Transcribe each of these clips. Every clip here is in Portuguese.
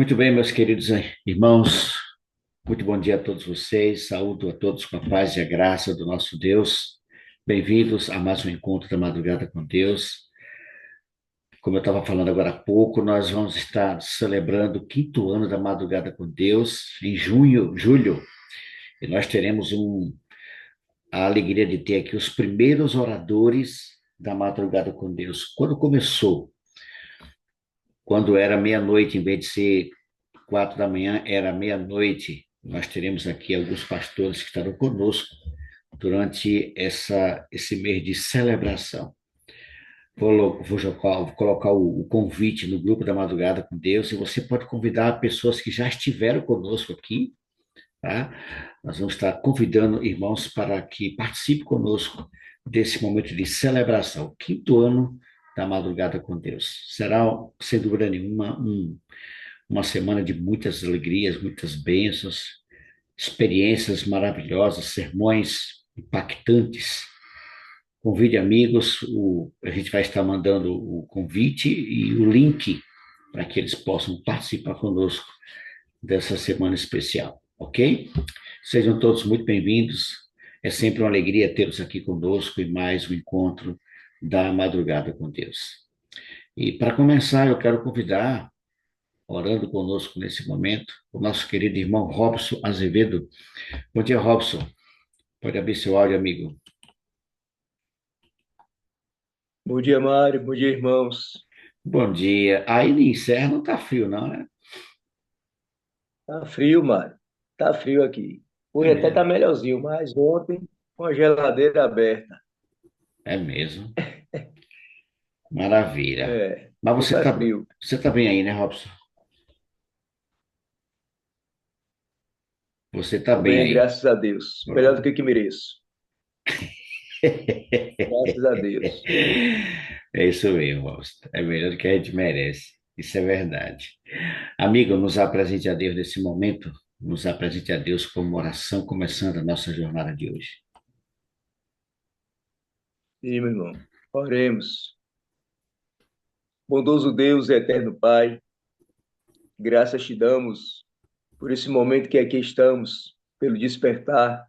Muito bem, meus queridos irmãos, muito bom dia a todos vocês, saúdo a todos com a paz e a graça do nosso Deus. Bem-vindos a mais um encontro da Madrugada com Deus. Como eu estava falando agora há pouco, nós vamos estar celebrando o quinto ano da Madrugada com Deus em julho, e nós teremos a alegria de ter aqui os primeiros oradores da Madrugada com Deus. Quando começou, quando era meia-noite, em vez de ser 4 da manhã, era meia-noite. Nós teremos aqui alguns pastores que estarão conosco durante esse mês de celebração. Vou colocar o convite no grupo da Madrugada com Deus, e você pode convidar pessoas que já estiveram conosco aqui, tá? Nós vamos estar convidando irmãos para que participem conosco desse momento de celebração, o quinto ano da Madrugada com Deus. Será, sem dúvida nenhuma, uma semana de muitas alegrias, muitas bênçãos, experiências maravilhosas, sermões impactantes. Convide amigos, a gente vai estar mandando o convite e o link para que eles possam participar conosco dessa semana especial, ok? Sejam todos muito bem-vindos. É sempre uma alegria tê-los aqui conosco e mais um encontro da Madrugada com Deus. E para começar, eu quero convidar, orando conosco nesse momento, o nosso querido irmão Robson Azevedo. Bom dia, Robson. Pode abrir seu áudio, amigo. Bom dia, Mário. Bom dia, irmãos. Bom dia. Aí em Serra não tá frio, não, né? Tá frio, Mário. Tá frio aqui. É Hoje até tá mesmo. melhorzinho, mas ontem com a geladeira aberta. É mesmo. Maravilha. É, Mas hoje tá frio. você tá bem aí, né, Robson? Você tá Tô bem bem, aí. graças a Deus. Melhor do Pronto. que mereço. Graças a Deus. É isso mesmo, Robson. É melhor do que a gente merece. Isso é verdade. Amigo, nos apresente a Deus nesse momento. Nos apresente a Deus como oração, começando a nossa jornada de hoje. Sim, meu irmão. Oremos. Bondoso Deus e eterno Pai, graças te damos por esse momento que aqui estamos, pelo despertar,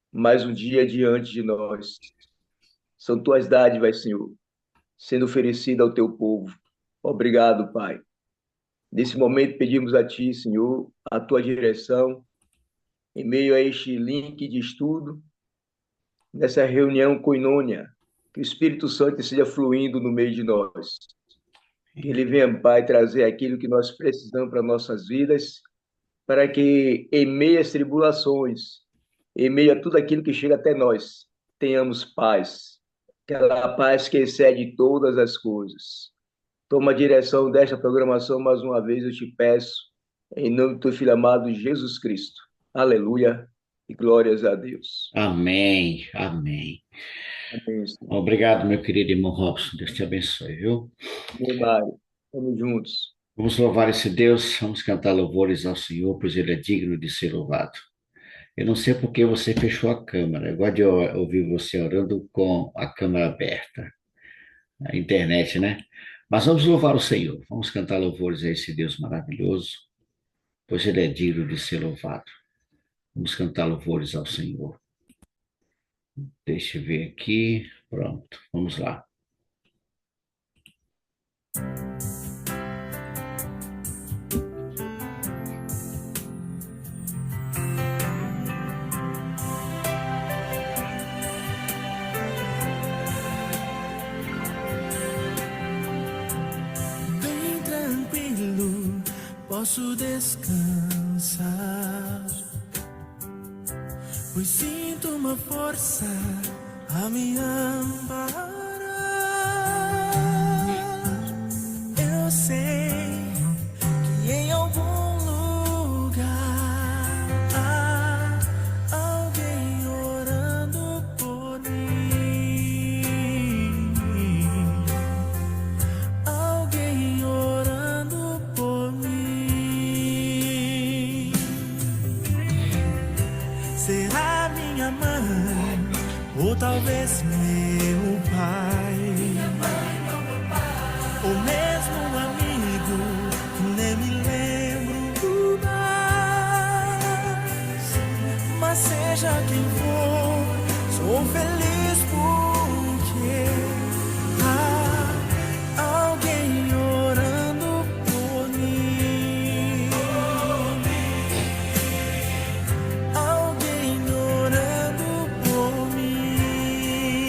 mais um dia diante de nós. São tuas dádivas, Senhor, sendo oferecida ao teu povo. Obrigado, Pai. Nesse momento pedimos a Ti, Senhor, a Tua direção em meio a este link de estudo, nessa reunião coinônia, que o Espírito Santo esteja fluindo no meio de nós. Que Ele venha, Pai, trazer aquilo que nós precisamos para nossas vidas, para que em meio às tribulações, em meio a tudo aquilo que chega até nós, tenhamos paz. Aquela paz que excede todas as coisas. Toma a direção desta programação mais uma vez, eu te peço, em nome do teu filho amado Jesus Cristo. Aleluia e glórias a Deus. Amém. Amém. Amém, Senhor. Obrigado, meu querido irmão Robson. Deus te abençoe, viu? Amém, Mário. Vamos juntos. Vamos louvar esse Deus, vamos cantar louvores ao Senhor, pois Ele é digno de ser louvado. Eu não sei por que você fechou a câmera. Eu gosto de ouvir você orando com a câmera aberta, a internet, né? Mas vamos louvar o Senhor, vamos cantar louvores a esse Deus maravilhoso, pois Ele é digno de ser louvado. Vamos cantar louvores ao Senhor. Deixa eu ver aqui. Pronto, vamos lá. Bem tranquilo, posso descansar, pois sinto uma força a me amparar. Eu sei que em algum lugar há alguém orando por mim. Alguém orando por mim. Será minha mãe, ou talvez meu pai, ou mesmo um amigo que nem me lembro seja quem for, sou feliz porque há alguém orando por mim. Alguém orando por mim.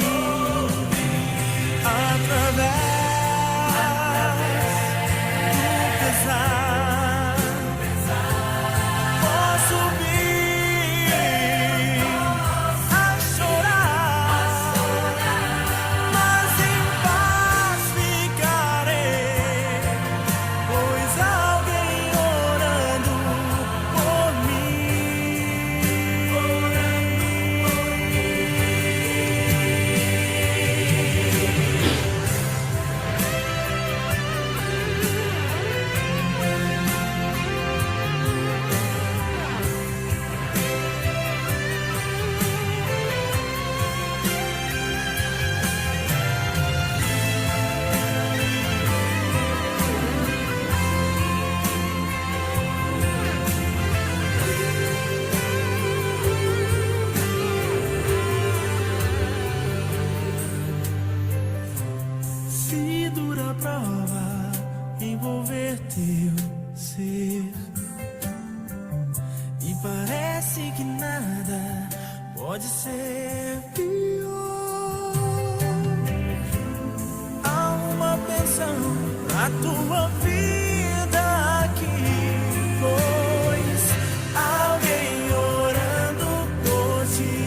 Através do pesar, posso vir a chorar, mas em paz ficarei, pois alguém orando por Se dura a prova envolver teu ser e parece que nada pode ser pior, há uma pensão pra tua vida aqui, pois alguém orando por ti.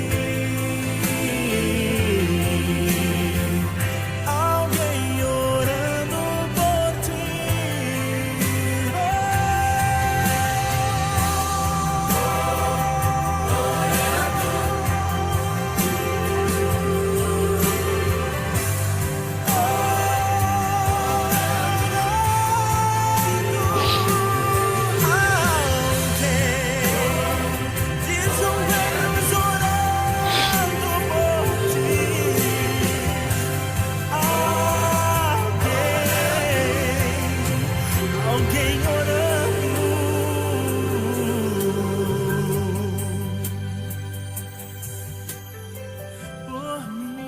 Alguém orando por ti. Diz Deus orando por ti. Alguém orando por mim.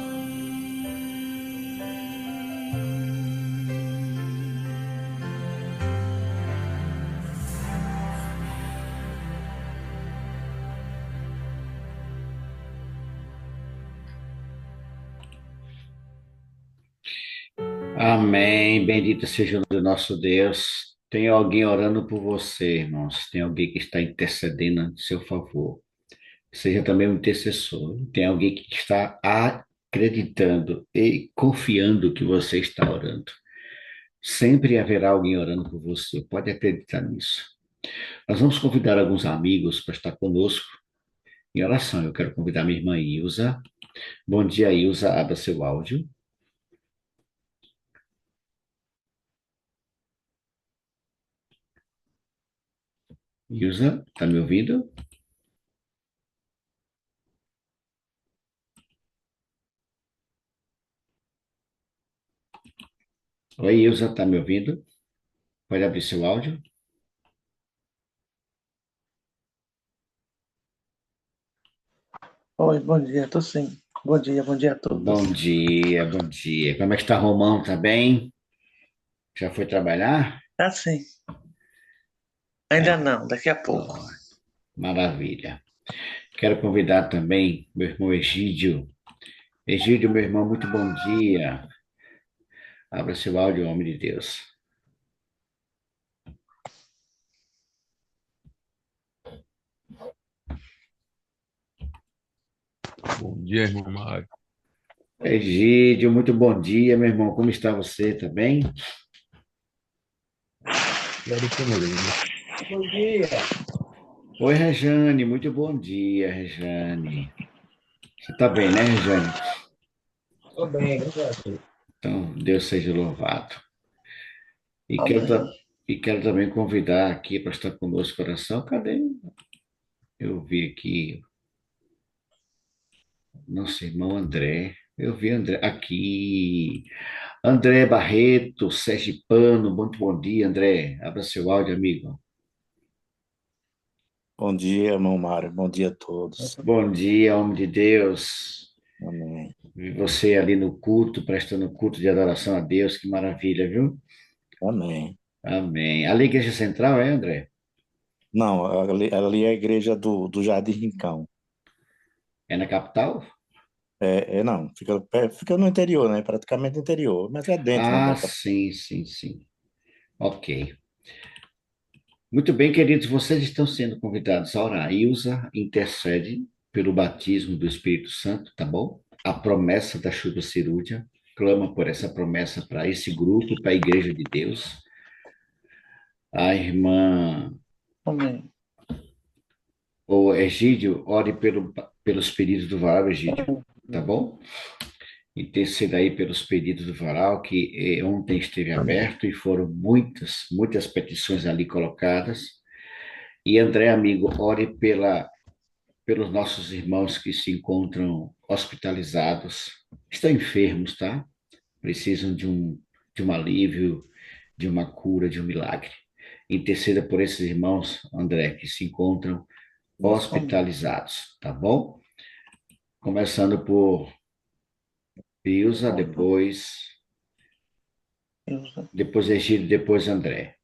Amém. Bendito seja o nome do nosso Deus. Tem alguém orando por você, irmãos. Tem alguém que está intercedendo em seu favor. Seja também um intercessor. Tem alguém que está acreditando e confiando que você está orando. Sempre haverá alguém orando por você. Pode acreditar nisso. Nós vamos convidar alguns amigos para estar conosco em oração. Eu quero convidar minha irmã Ilza. Bom dia, Ilza. Abra seu áudio. Ilza, está me ouvindo? Oi, Ilza, está me ouvindo? Pode abrir seu áudio? Oi, bom dia, tô sim. Bom dia a todos. Bom dia, bom dia. Como é que está Romão? Tá bem? Já foi trabalhar? Tá sim. Ainda não, daqui a pouco. Ó, maravilha. Quero convidar também meu irmão Egídio. Egídio, meu irmão, muito bom dia. Abra seu áudio, homem de Deus. Bom dia, irmão Mário. Egídio, muito bom dia, meu irmão. Como está você? Tá bem? Quero comigo. Bom dia. Oi, Rejane, muito bom dia, Rejane. Você está bem, né, Rejane? Estou bem, graças a Deus. Então, Deus seja louvado. E quero, Amém. e quero também convidar aqui para estar conosco coração. Cadê? Eu vi aqui, nosso irmão André. Eu vi André aqui. André Barreto, Sergipano, muito bom dia, André. Abra seu áudio, amigo. Bom dia, irmão Mário. Bom dia a todos. Bom dia, homem de Deus. Amém. Vi você ali no culto, prestando culto de adoração a Deus, que maravilha, viu? Amém. Amém. Ali, Igreja Central, é, André? Não, ali é a igreja do Jardim Rincão. É na capital? Não, fica no interior, né? Praticamente no interior, mas é dentro, né, Ah, da capital. sim, sim, sim. Ok. Muito bem, queridos, vocês estão sendo convidados a orar. Ilza intercede pelo batismo do Espírito Santo, tá bom? A promessa da chuva cirúrgica, clama por essa promessa para esse grupo, para a Igreja de Deus. A irmã, Amém. o Egídio, ore pelos pedidos do varal, Egídio, tá bom? Interceda aí pelos pedidos do varal, que ontem esteve Amém. aberto e foram muitas, muitas petições ali colocadas. E André, amigo, ore pelos nossos irmãos que se encontram hospitalizados, estão enfermos, tá? Precisam de um alívio, de uma cura, de um milagre. Interceda por esses irmãos, André, que se encontram Isso. Amém. hospitalizados, tá bom? Começando por Ilza, Deus, depois Egídio, depois André.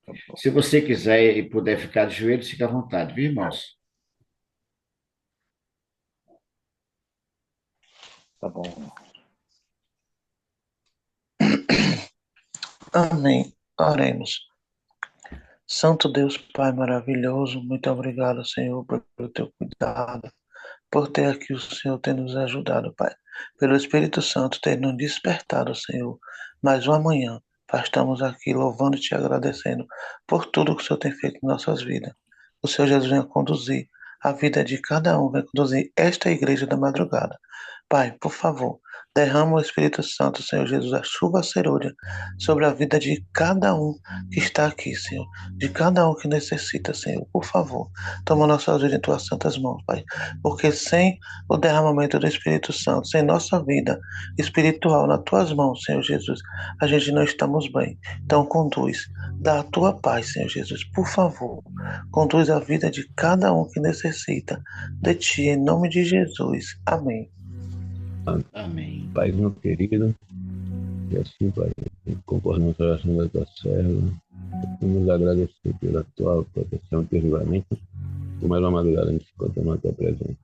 Tá bom. Se você quiser e puder ficar de joelhos, fique à vontade, viu, irmãos? Tá bom. Amém. Oremos. Santo Deus, Pai maravilhoso, muito obrigado, Senhor, pelo teu cuidado, por ter aqui o Senhor ter nos ajudado, Pai. Pelo Espírito Santo ter nos despertado, Senhor. Mais uma manhã, Pai, estamos aqui louvando e te agradecendo por tudo que o Senhor tem feito em nossas vidas. O Senhor Jesus venha conduzir a vida de cada um, venha conduzir esta igreja da madrugada. Pai, por favor, derrama o Espírito Santo, Senhor Jesus, a chuva serôdia sobre a vida de cada um que está aqui, Senhor, de cada um que necessita, Senhor. Por favor, toma nossas vidas em tuas santas mãos, Pai, porque sem o derramamento do Espírito Santo, sem nossa vida espiritual nas tuas mãos, Senhor Jesus, a gente não estamos bem. Então, conduz, dá a tua paz, Senhor Jesus, por favor, conduz a vida de cada um que necessita de ti, em nome de Jesus. Amém. Amém. Pai, meu querido, e assim, Pai, conforme a oração da tua serva, vamos agradecer pela tua proteção e teu livramento, por mais uma madrugada a gente se encontra na tua presença.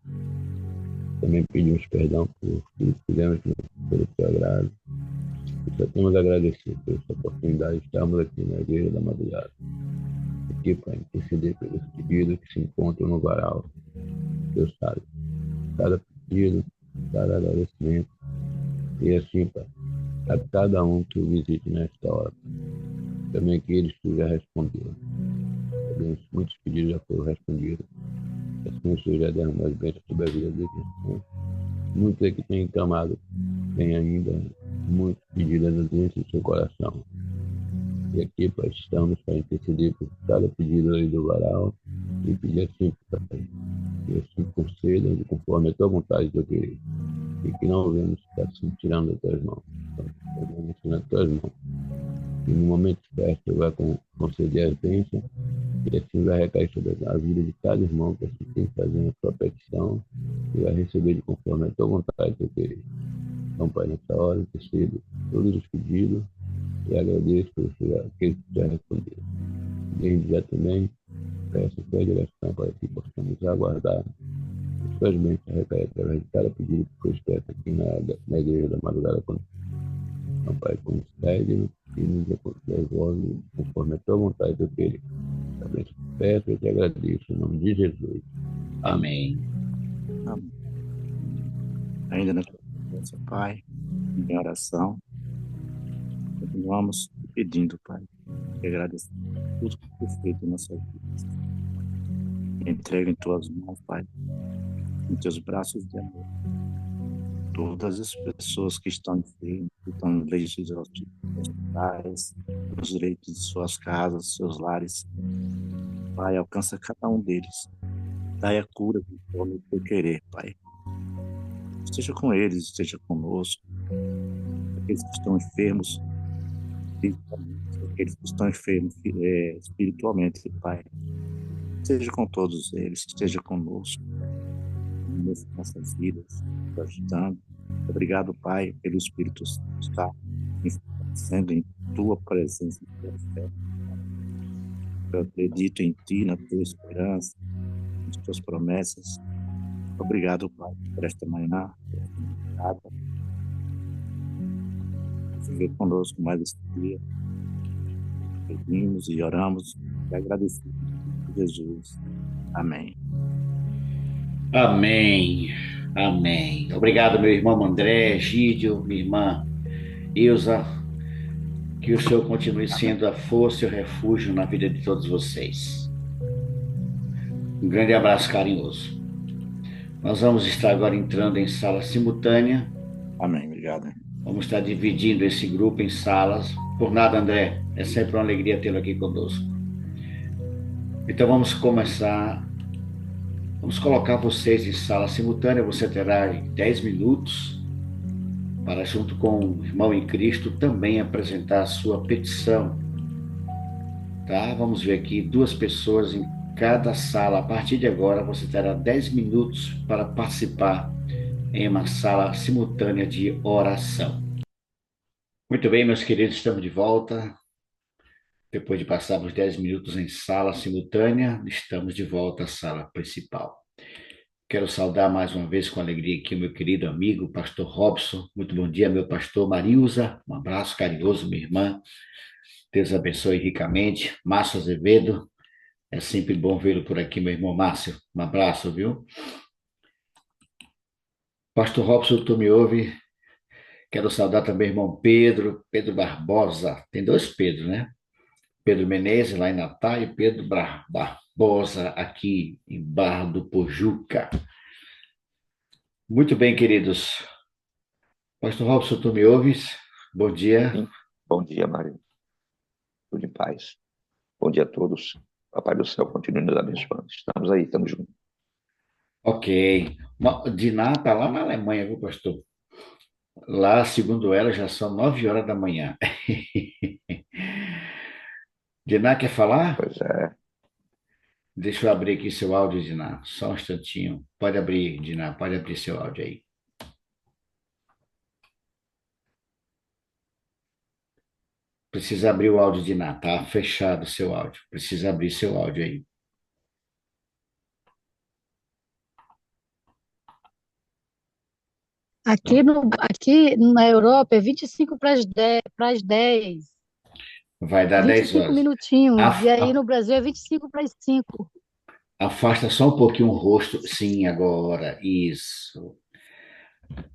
Também pedimos perdão por tudo que fizemos pelo teu agrado. E só temos a agradecer por essa oportunidade de estarmos aqui na igreja da madrugada. Aqui, Pai, interceder pelos pedidos que se encontram no varal. Deus sabe, cada pedido, cada agradecimento. E assim, Pai, a cada um que o visite nesta hora. Também que eles tu já respondeu. Muitos pedidos já foram respondidos. Assim o Senhor já derramou as bênçãos sobre a vida deles. Né? Muitos aqui têm clamado, têm ainda muitos pedidos dentro do seu coração. E aqui, Pai, estamos para interceder por cada pedido aí do varal e pedir assim, Pai, que assim conceda conforme a tua vontade, teu querido. E que não venhamos estar se tirando das tuas mãos. Estamos nas tuas mãos. E no momento certo vai conceder as bênçãos e assim vai recair sobre a vida de cada irmão que assim tem fazendo a sua petição e vai receber de conforme a tua vontade, teu querido. Então, Pai, nessa hora, intercedo todos os pedidos e agradeço por aqueles que já responderam. Desde já também peço a tua direção para que possamos aguardar as tuas bênçãos recair através de cada pedido que foi expresso aqui na igreja da madrugada conosco. Então, Pai, concede-nos e nos devolve conforme a tua vontade, teu querido. Também te peço e te agradeço em nome de Jesus. Amém. Amém. Ainda na tua presença, Pai, em oração, continuamos pedindo, Pai, e agradecendo tudo que foi feito em nossas vidas. Entrega em tuas mãos, Pai, em teus braços de amor, todas as pessoas que estão enfermas, que estão nos leitos de hospitais, nos leitos de suas casas, seus lares. Pai, alcança cada um deles. Dai a cura conforme o teu querer, Pai. Esteja com eles, esteja conosco. Aqueles que estão enfermos, fisicamente, aqueles que estão enfermos espiritualmente, Pai. Seja com todos eles, esteja conosco nessas nossas vidas, nos ajudando. Obrigado, Pai, pelo Espírito Santo estar sendo em tua presença, em tua fé. Eu acredito em ti, na tua esperança, nas tuas promessas. Obrigado, Pai, por esta manhã, por esta madrugada. Viver conosco mais este dia. Pedimos e oramos e agradecemos a Jesus. Amém. Amém. Amém. Obrigado, meu irmão André, Gídio, minha irmã Ilza. Que o Senhor continue sendo a força e o refúgio na vida de todos vocês. Um grande abraço carinhoso. Nós vamos estar agora entrando em sala simultânea. Amém. Obrigado. Vamos estar dividindo esse grupo em salas. Por nada, André, é sempre uma alegria tê-lo aqui conosco. Então vamos começar. Vamos colocar vocês em sala simultânea. Você terá 10 minutos para, junto com o irmão em Cristo, também apresentar a sua petição. Tá? Vamos ver aqui 2 pessoas em cada sala. A partir de agora, você terá 10 minutos para participar em uma sala simultânea de oração. Muito bem, meus queridos, estamos de volta. Depois de passarmos 10 minutos em sala simultânea, estamos de volta à sala principal. Quero saudar mais uma vez com alegria aqui o meu querido amigo, pastor Robson. Muito bom dia, meu pastor Marilza. Um abraço carinhoso, minha irmã. Deus abençoe ricamente. Márcio Azevedo. É sempre bom vê-lo por aqui, meu irmão Márcio. Um abraço, viu? Pastor Robson, tu me ouve? Quero saudar também o irmão Pedro Barbosa. Tem 2 Pedro, né? Pedro Menezes, lá em Natal, e Pedro Barbosa, aqui em Barra do Pojuca. Muito bem, queridos. Pastor Robson, tu me ouves? Bom dia. Sim. Bom dia, Mário. Tudo em paz. Bom dia a todos. Papai do céu continue nos abençoando. Estamos aí, estamos juntos. Ok. Diná está lá na Alemanha, viu, pastor? Lá, segundo ela, já são 9 horas da manhã. Diná, quer falar? Pois é. Deixa eu abrir aqui seu áudio, Diná. Só um instantinho. Pode abrir, Diná, pode abrir seu áudio aí. Precisa abrir o áudio, Diná. Tá fechado o seu áudio. Precisa abrir seu áudio aí. Aqui na Europa é 25 para as 10. Vai dar 10 25 horas. minutinhos. E aí Af- no Brasil é 25 para as 5. Afasta só um pouquinho o rosto. Sim, agora. Isso.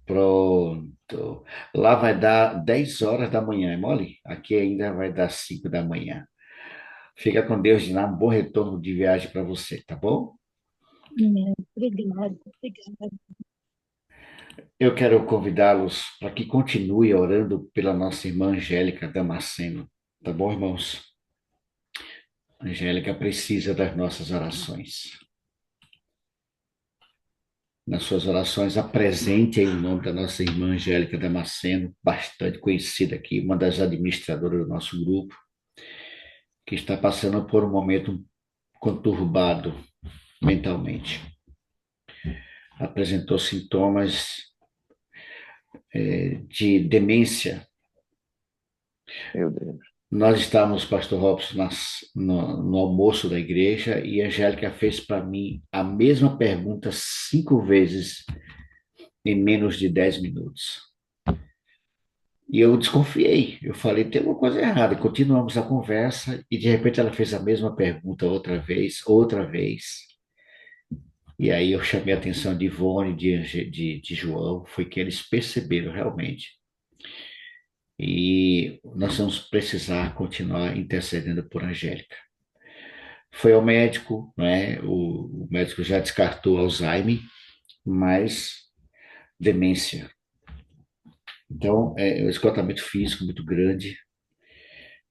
Pronto. Lá vai dar 10 horas da manhã, é mole? Aqui ainda vai dar 5 da manhã. Fica com Deus, Diná. Um bom retorno de viagem para você, tá bom? Obrigada. Eu quero convidá-los para que continue orando pela nossa irmã Angélica Damasceno, tá bom, irmãos? A Angélica precisa das nossas orações. Nas suas orações, apresente aí o nome da nossa irmã Angélica Damasceno, bastante conhecida aqui, uma das administradoras do nosso grupo, que está passando por um momento conturbado mentalmente. Apresentou sintomas de demência. Meu Deus. Nós estávamos, pastor Robson, no almoço da igreja e a Angélica fez para mim a mesma pergunta 5 vezes em menos de 10 minutos. E eu desconfiei. Eu falei, tem alguma coisa errada. Continuamos a conversa e de repente ela fez a mesma pergunta outra vez. E aí eu chamei a atenção de Ivone, de João, foi que eles perceberam realmente. E nós vamos precisar continuar intercedendo por Angélica. Foi ao médico, né? O médico já descartou Alzheimer, mas demência. Então, é um esgotamento físico muito grande.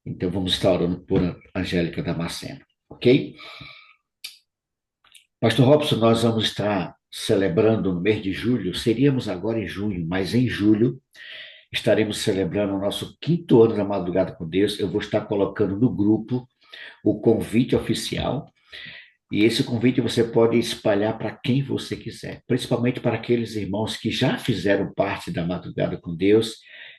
Então, vamos estar orando por Angélica Damasceno, ok? Pastor Robson, nós vamos estar celebrando no mês de julho, seríamos agora em junho, mas em julho, estaremos celebrando o nosso 5º ano da Madrugada com Deus. Eu vou estar colocando no grupo o convite oficial. E esse convite você pode espalhar para quem você quiser, principalmente para aqueles irmãos que já fizeram parte da Madrugada com Deus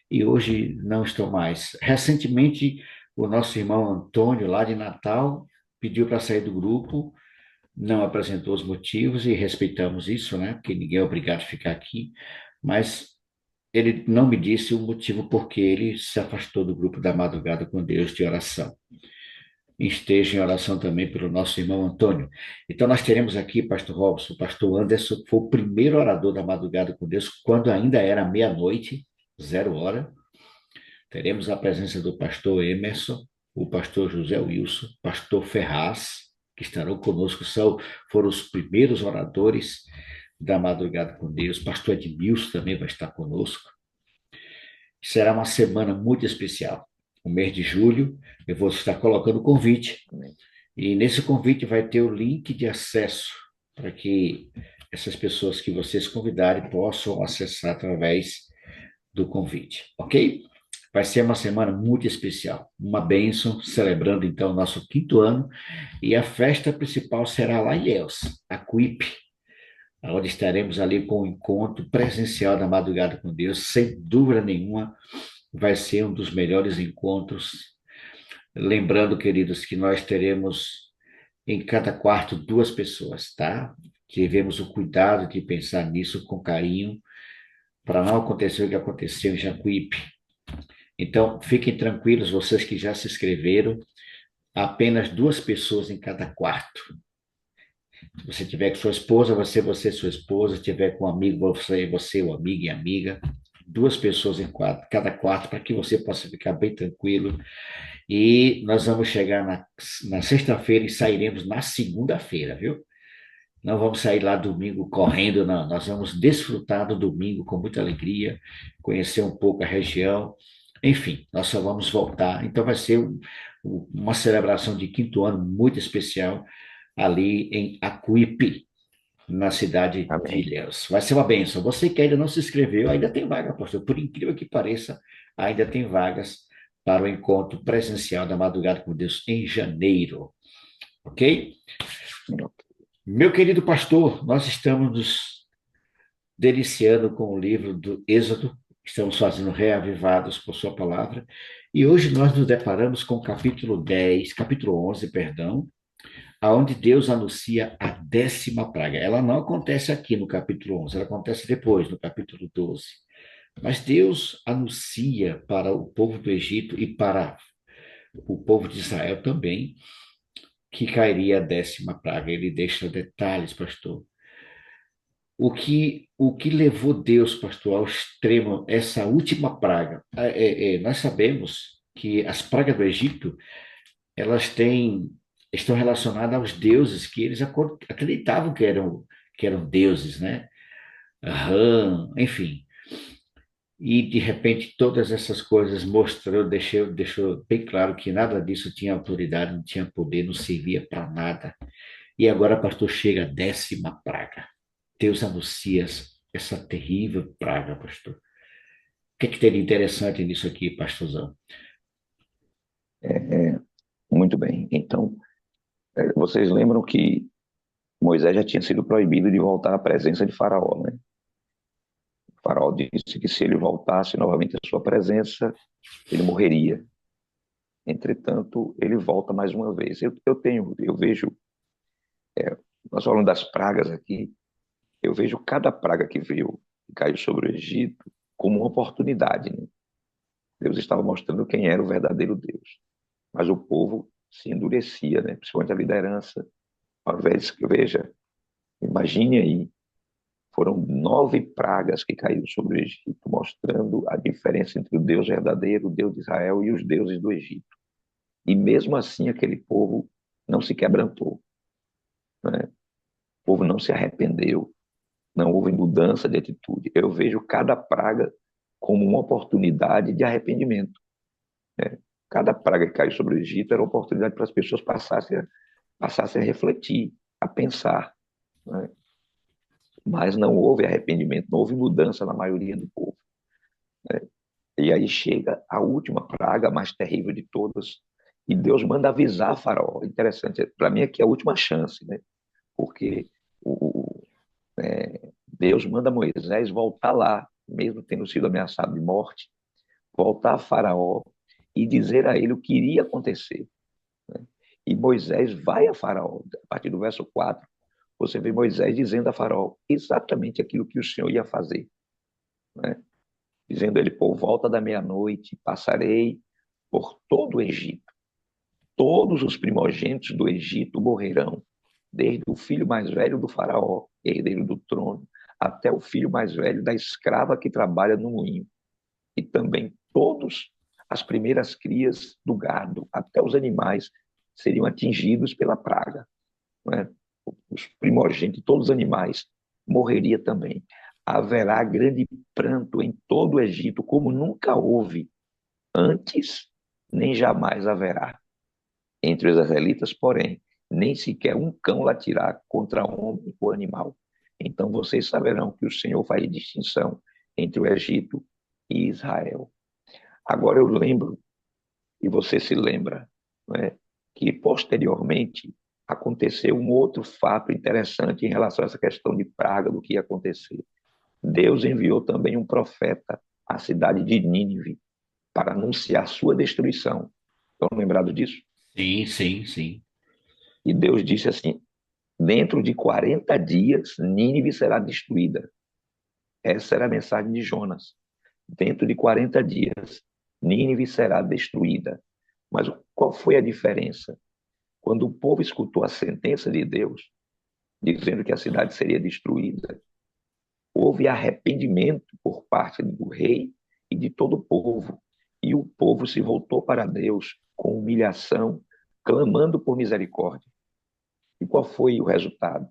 e hoje não estão mais. Recentemente, o nosso irmão Antônio, lá de Natal, pediu para sair do grupo, não apresentou os motivos e respeitamos isso, né? Porque ninguém é obrigado a ficar aqui, mas ele não me disse o motivo porque ele se afastou do grupo da Madrugada com Deus de oração. Esteja em oração também pelo nosso irmão Antônio. Então, nós teremos aqui, pastor Robson, o pastor Anderson, que foi o primeiro orador da Madrugada com Deus, quando ainda era meia-noite, 0 hora. Teremos a presença do pastor Emerson, o pastor José Wilson, pastor Ferraz, que estarão conosco, foram os primeiros oradores da Madrugada com Deus. Pastor Edmilson também vai estar conosco. Será uma semana muito especial. O mês de julho, eu vou estar colocando o convite. E nesse convite vai ter o link de acesso para que essas pessoas que vocês convidarem possam acessar através do convite, ok? Vai ser uma semana muito especial, uma bênção, celebrando então o nosso 5º ano. E a festa principal será lá em Ilhéus, a CUIP, onde estaremos ali com o encontro presencial da Madrugada com Deus. Sem dúvida nenhuma, vai ser um dos melhores encontros. Lembrando, queridos, que nós teremos em cada quarto 2 pessoas, tá? Tivemos o cuidado de pensar nisso com carinho, para não acontecer o que aconteceu em Jacuípe. Então, fiquem tranquilos, vocês que já se inscreveram, apenas 2 pessoas em cada quarto. Se você tiver com sua esposa, você e sua esposa. Se tiver com um amigo, você, o amigo e amiga. 2 pessoas em cada quarto, para que você possa ficar bem tranquilo. E nós vamos chegar na sexta-feira e sairemos na segunda-feira, viu? Não vamos sair lá domingo correndo, não. Nós vamos desfrutar do domingo com muita alegria, conhecer um pouco a região. Enfim, nós só vamos voltar. Então vai ser uma celebração de 5º ano muito especial ali em Acuípe, na cidade de Ilhéus. Vai ser uma bênção. Você que ainda não se inscreveu, ainda tem vaga, pastor. Por incrível que pareça, ainda tem vagas para o encontro presencial da Madrugada com Deus em janeiro. Ok? Meu querido pastor, nós estamos nos deliciando com o livro do Êxodo, estamos fazendo reavivados por sua palavra, e hoje nós nos deparamos com o capítulo 11, perdão, aonde Deus anuncia a 10ª praga. Ela não acontece aqui no capítulo 11, ela acontece depois, no capítulo 12. Mas Deus anuncia para o povo do Egito e para o povo de Israel também que cairia a 10ª praga. Ele deixa detalhes, pastor. O que levou Deus, pastor, ao extremo, essa última praga? Nós sabemos que as pragas do Egito, elas estão relacionadas aos deuses que eles acreditavam que eram deuses, né? Enfim. E, de repente, todas essas coisas deixou bem claro que nada disso tinha autoridade, não tinha poder, não servia para nada. E agora, pastor, chega a 10ª praga. Deus anuncia essa terrível praga, pastor. O que tem de interessante nisso aqui, pastorzão? Muito bem. Então, vocês lembram que Moisés já tinha sido proibido de voltar à presença de Faraó, né? O Faraó disse que se ele voltasse novamente à sua presença, ele morreria. Entretanto, ele volta mais uma vez. Eu vejo, nós falamos das pragas aqui, eu vejo cada praga que caiu sobre o Egito como uma oportunidade, né? Deus estava mostrando quem era o verdadeiro Deus. Mas o povo se endurecia, né? Principalmente a liderança. Ao invés que, veja, imagine aí, foram 9 pragas que caíram sobre o Egito, mostrando a diferença entre o Deus verdadeiro, o Deus de Israel, e os deuses do Egito. E mesmo assim, aquele povo não se quebrantou, né? O povo não se arrependeu, não houve mudança de atitude. Eu vejo cada praga como uma oportunidade de arrependimento, né? Cada praga que caiu sobre o Egito era uma oportunidade para as pessoas passassem a refletir, a pensar, né? Mas não houve arrependimento, não houve mudança na maioria do povo, né? E aí chega a última praga, a mais terrível de todas, e Deus manda avisar Faraó. Interessante, para mim aqui é a última chance, né? Porque o, Deus manda Moisés voltar lá, mesmo tendo sido ameaçado de morte, voltar a Faraó e dizer a ele o que iria acontecer. Né? E Moisés vai a Faraó, a partir do verso 4, você vê Moisés dizendo a Faraó exatamente aquilo que o Senhor ia fazer. Né? Dizendo ele, por volta da meia-noite, passarei por todo o Egito. Todos os primogênitos do Egito morrerão, desde o filho mais velho do faraó, herdeiro do trono, até o filho mais velho da escrava que trabalha no moinho. E também todos as primeiras crias do gado, até os animais, seriam atingidos pela praga. Né? Os primogênitos, todos os animais, morreria também. Haverá grande pranto em todo o Egito, como nunca houve antes, nem jamais haverá. Entre os israelitas, porém, nem sequer um cão latirá contra homem ou animal. Então vocês saberão que o Senhor faz distinção entre o Egito e Israel. Agora eu lembro, e você se lembra, né, que posteriormente aconteceu um outro fato interessante em relação a essa questão de praga, do que ia acontecer. Deus enviou também um profeta à cidade de Nínive para anunciar sua destruição. Estão lembrados disso? Sim, sim, sim. E Deus disse assim: dentro de 40 dias, Nínive será destruída. Essa era a mensagem de Jonas. Dentro de 40 dias, Nínive será destruída. Mas qual foi a diferença? Quando o povo escutou a sentença de Deus, dizendo que a cidade seria destruída, houve arrependimento por parte do rei e de todo o povo. E o povo se voltou para Deus com humilhação, clamando por misericórdia. E qual foi o resultado?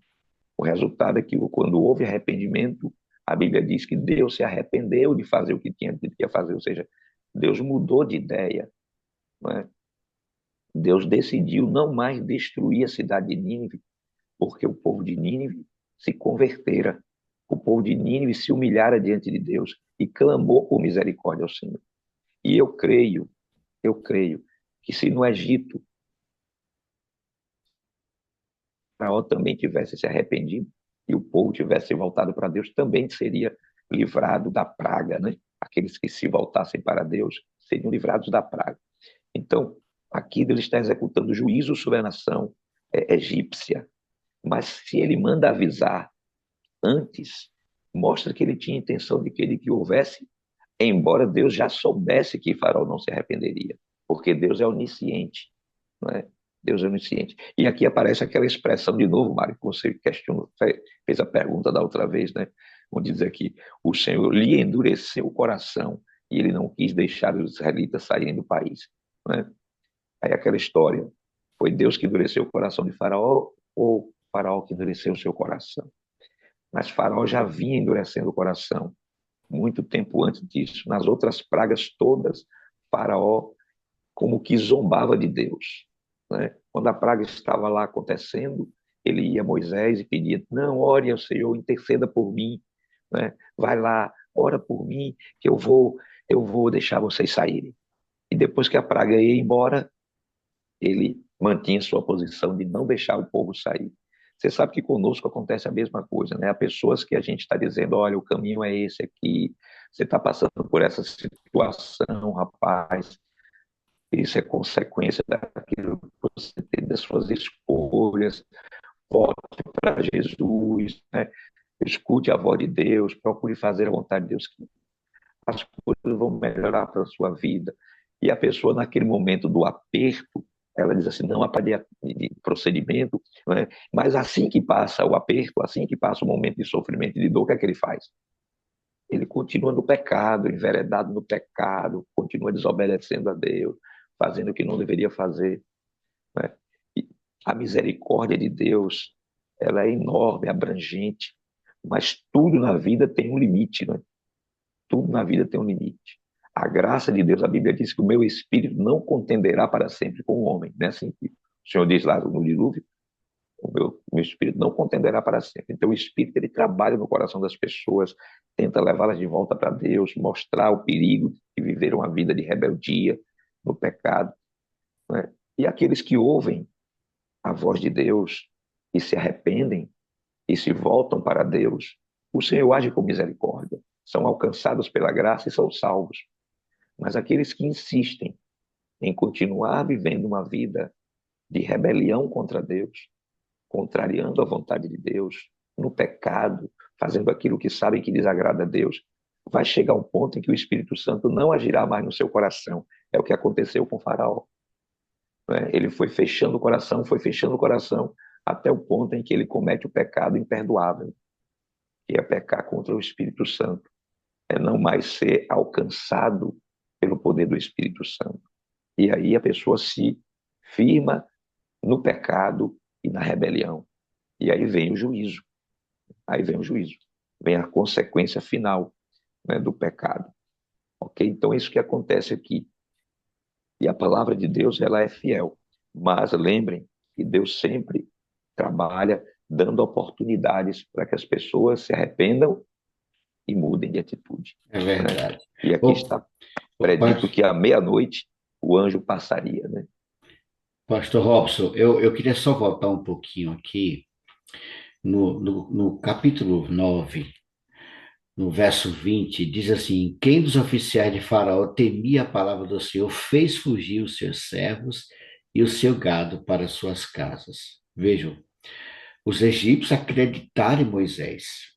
O resultado é que quando houve arrependimento, a Bíblia diz que Deus se arrependeu de fazer o que tinha que fazer, ou seja, Deus mudou de ideia. Não é? Deus decidiu não mais destruir a cidade de Nínive, porque o povo de Nínive se convertera. O povo de Nínive se humilhara diante de Deus e clamou por misericórdia ao Senhor. E eu creio que se no Egito Faraó também tivesse se arrependido e o povo tivesse voltado para Deus, também seria livrado da praga, né? Aqueles que se voltassem para Deus seriam livrados da praga. Então, aqui Deus está executando juízo sobre a nação egípcia, mas se ele manda avisar antes, mostra que ele tinha intenção de que houvesse, embora Deus já soubesse que Faraó não se arrependeria, porque Deus é onisciente, não é? Deus é onisciente. E aqui aparece aquela expressão de novo, Mário, que você questionou, fez a pergunta da outra vez, né? Onde diz aqui, o Senhor lhe endureceu o coração e ele não quis deixar os israelitas saírem do país. Né? Aí aquela história, foi Deus que endureceu o coração de Faraó ou Faraó que endureceu o seu coração? Mas Faraó já vinha endurecendo o coração muito tempo antes disso. Nas outras pragas todas, Faraó como que zombava de Deus. Né? Quando a praga estava lá acontecendo, ele ia a Moisés e pedia: não, ore ao Senhor, interceda por mim, né? Vai lá, ora por mim, que eu vou deixar vocês saírem. E depois que a praga ia embora, ele mantinha sua posição de não deixar o povo sair. Você sabe que conosco acontece a mesma coisa, né? Há pessoas que a gente está dizendo: olha, o caminho é esse aqui, você está passando por essa situação, rapaz, isso é consequência daquilo que você tem, das suas escolhas. Volte para Jesus, né? Escute a voz de Deus, procure fazer a vontade de Deus, que as coisas vão melhorar para a sua vida. E a pessoa, naquele momento do aperto, ela diz assim: não há de procedimento, né? Mas assim que passa o aperto, assim que passa o momento de sofrimento e de dor, o que é que ele faz? Ele continua no pecado, enveredado no pecado, continua desobedecendo a Deus, fazendo o que não deveria fazer. Né? E a misericórdia de Deus, ela é enorme, abrangente, mas tudo na vida tem um limite. Né? Tudo na vida tem um limite. A graça de Deus, a Bíblia diz que o meu espírito não contenderá para sempre com o homem. Não é assim que o Senhor diz lá no dilúvio? o meu espírito não contenderá para sempre. Então, o espírito ele trabalha no coração das pessoas, tenta levá-las de volta para Deus, mostrar o perigo de viver uma vida de rebeldia no pecado, né? E aqueles que ouvem a voz de Deus e se arrependem e se voltam para Deus, o Senhor age com misericórdia, são alcançados pela graça e são salvos. Mas aqueles que insistem em continuar vivendo uma vida de rebelião contra Deus, contrariando a vontade de Deus, no pecado, fazendo aquilo que sabem que desagrada a Deus, vai chegar um ponto em que o Espírito Santo não agirá mais no seu coração. É o que aconteceu com Faraó, né? Ele foi fechando o coração, até o ponto em que ele comete o pecado imperdoável, que é pecar contra o Espírito Santo, é não mais ser alcançado pelo poder do Espírito Santo. E aí a pessoa se firma no pecado e na rebelião. E aí vem o juízo. Vem a consequência final, né, do pecado. Ok? Então, é isso que acontece aqui. E a palavra de Deus, ela é fiel. Mas lembrem que Deus sempre trabalha dando oportunidades para que as pessoas se arrependam e mudem de atitude. É verdade. E aqui está predito que à meia-noite o anjo passaria, né? Pastor Robson, eu queria só voltar um pouquinho aqui no capítulo 9, no verso 20, diz assim: quem dos oficiais de Faraó temia a palavra do Senhor fez fugir os seus servos e o seu gado para suas casas. Vejam, os egípcios acreditaram em Moisés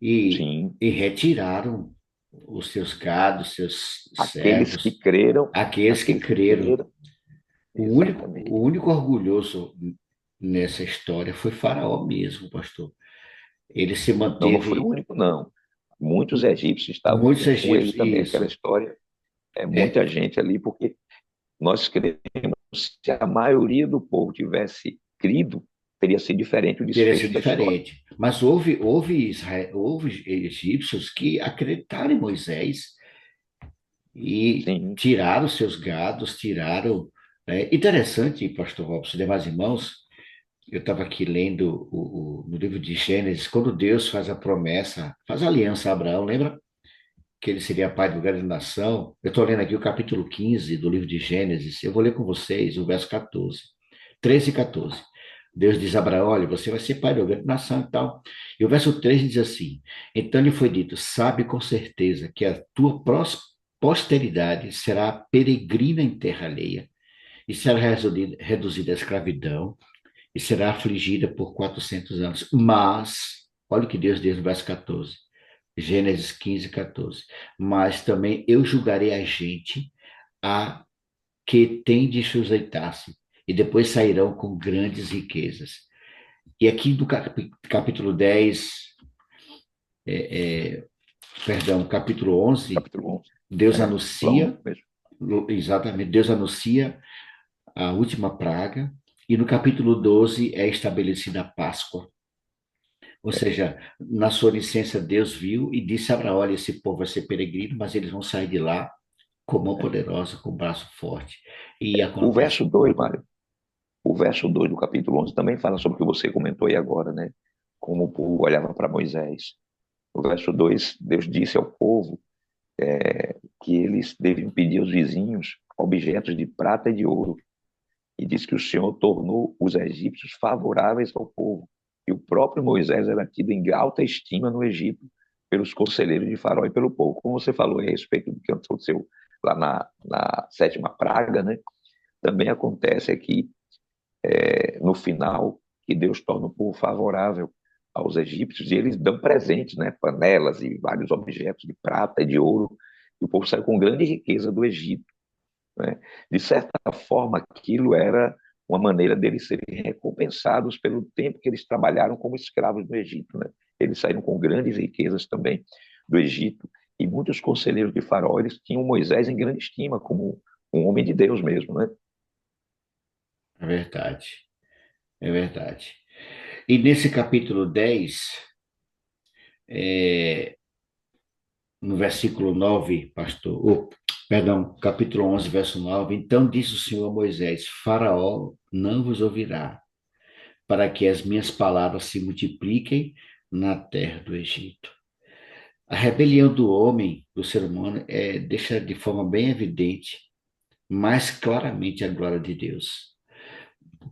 e retiraram os seus gados, seus aqueles servos. Que creram. Aqueles que creram. O único orgulhoso nessa história foi Faraó mesmo, pastor. Ele se manteve... Não foi o único, não. Muitos egípcios estavam com ele também, aquela história. Muita gente ali, porque nós cremos que se a maioria do povo tivesse crido, teria sido diferente o desfecho da história. Mas houve egípcios que acreditaram em Moisés e tiraram seus gados, tiraram... Interessante, pastor Robson, demais irmãos, eu estava aqui lendo no livro de Gênesis, quando Deus faz a promessa, faz a aliança a Abraão, lembra? Que ele seria pai de uma grande nação. Eu estou lendo aqui o capítulo 15 do livro de Gênesis, eu vou ler com vocês o verso 14, 13 e 14. Deus diz a Abraão: olha, você vai ser pai de uma grande nação e tal. E o verso 13 diz assim: então lhe foi dito, sabe com certeza que a tua posteridade será peregrina em terra alheia, e será reduzida à escravidão, e será afligida por 400 anos. Mas, olha o que Deus diz no verso 14, Gênesis 15, 14. Mas também eu julgarei a gente a que tem de sujeitar-se, e depois sairão com grandes riquezas. E aqui do capítulo 10, capítulo 11, Deus anuncia, exatamente, Deus anuncia a última praga, e no capítulo 12 é estabelecida a Páscoa. Ou seja, na sua licença, Deus viu e disse a Abraão: olha, esse povo vai ser peregrino, mas eles vão sair de lá com mão poderosa, com braço forte. E o verso 2, Mário, o verso 2 do capítulo 11 também fala sobre o que você comentou aí agora, né? Como o povo olhava para Moisés. No verso 2, Deus disse ao povo que eles deviam pedir aos vizinhos objetos de prata e de ouro. E diz que o Senhor tornou os egípcios favoráveis ao povo. E o próprio Moisés era tido em alta estima no Egito pelos conselheiros de Faraó e pelo povo. Como você falou a respeito do que aconteceu lá na sétima praga, né? Também acontece aqui, no final, que Deus torna o povo favorável aos egípcios, e eles dão presentes, né? Panelas e vários objetos de prata e de ouro. E o povo saiu com grande riqueza do Egito, né? De certa forma, aquilo era uma maneira deles serem recompensados pelo tempo que eles trabalharam como escravos no Egito, né? Eles saíram com grandes riquezas também do Egito, e muitos conselheiros de Faraó, eles tinham Moisés em grande estima, como um homem de Deus mesmo, né? É verdade, é verdade. E nesse capítulo 10, no versículo 9, pastor, capítulo 11, verso 9, então disse o Senhor a Moisés: Faraó não vos ouvirá, para que as minhas palavras se multipliquem na terra do Egito. A rebelião do homem, do ser humano, deixa de forma bem evidente, mais claramente a glória de Deus.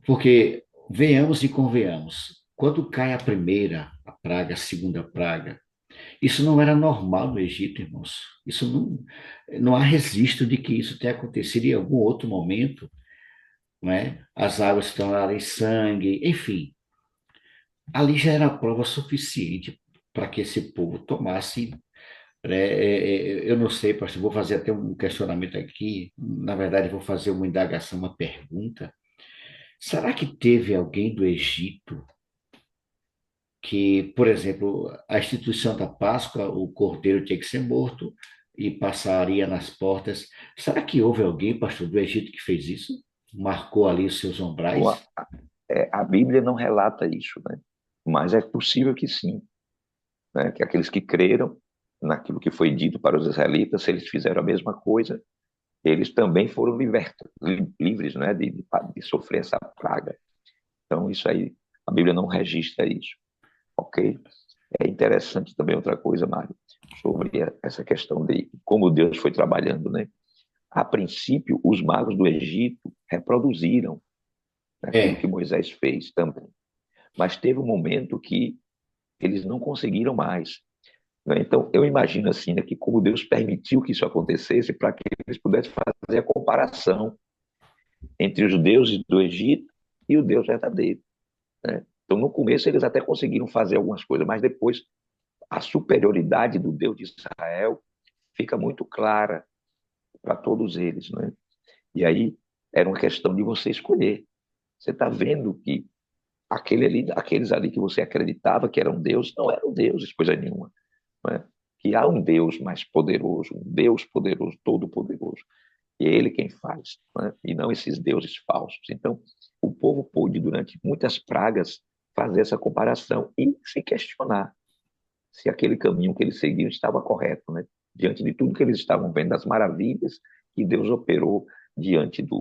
Porque, venhamos e convenhamos, quando cai a primeira a praga, a segunda praga, isso não era normal no Egito, irmãos. Isso não há registro de que isso tenha acontecido em algum outro momento, não é? As águas se tornarem sangue, enfim. Ali já era prova suficiente para que esse povo tomasse, né? Eu não sei, pastor, vou fazer até um questionamento aqui. Na verdade, vou fazer uma indagação, uma pergunta. Será que teve alguém do Egito que, por exemplo, a instituição da Páscoa, o cordeiro tinha que ser morto e passaria nas portas? Será que houve alguém, pastor, do Egito que fez isso? Marcou ali os seus Bom, umbrais? a Bíblia não relata isso, né? Mas é possível que sim, né? Que aqueles que creram naquilo que foi dito para os israelitas, se eles fizeram a mesma coisa, eles também foram libertos, livres, né? De sofrer essa praga. Então, isso aí, a Bíblia não registra isso, ok? É interessante também outra coisa, Mário, sobre essa questão de como Deus foi trabalhando, né? A princípio, os magos do Egito reproduziram aquilo que É, Moisés fez também. Mas teve um momento que eles não conseguiram mais, né? Então, eu imagino assim, né, que como Deus permitiu que isso acontecesse para que eles pudessem fazer a comparação entre os deuses do Egito e o Deus verdadeiro, né? Então, no começo, eles até conseguiram fazer algumas coisas, mas depois a superioridade do Deus de Israel fica muito clara para todos eles, né? E aí era uma questão de você escolher. Você está vendo que aqueles ali que você acreditava que eram deuses, não eram deuses, coisa nenhuma, né? Que há um Deus mais poderoso, um Deus poderoso, todo-poderoso. E é Ele quem faz, né? E não esses deuses falsos. Então, o povo pôde, durante muitas pragas, fazer essa comparação e se questionar se aquele caminho que eles seguiam estava correto, né? Diante de tudo que eles estavam vendo, das maravilhas que Deus operou diante do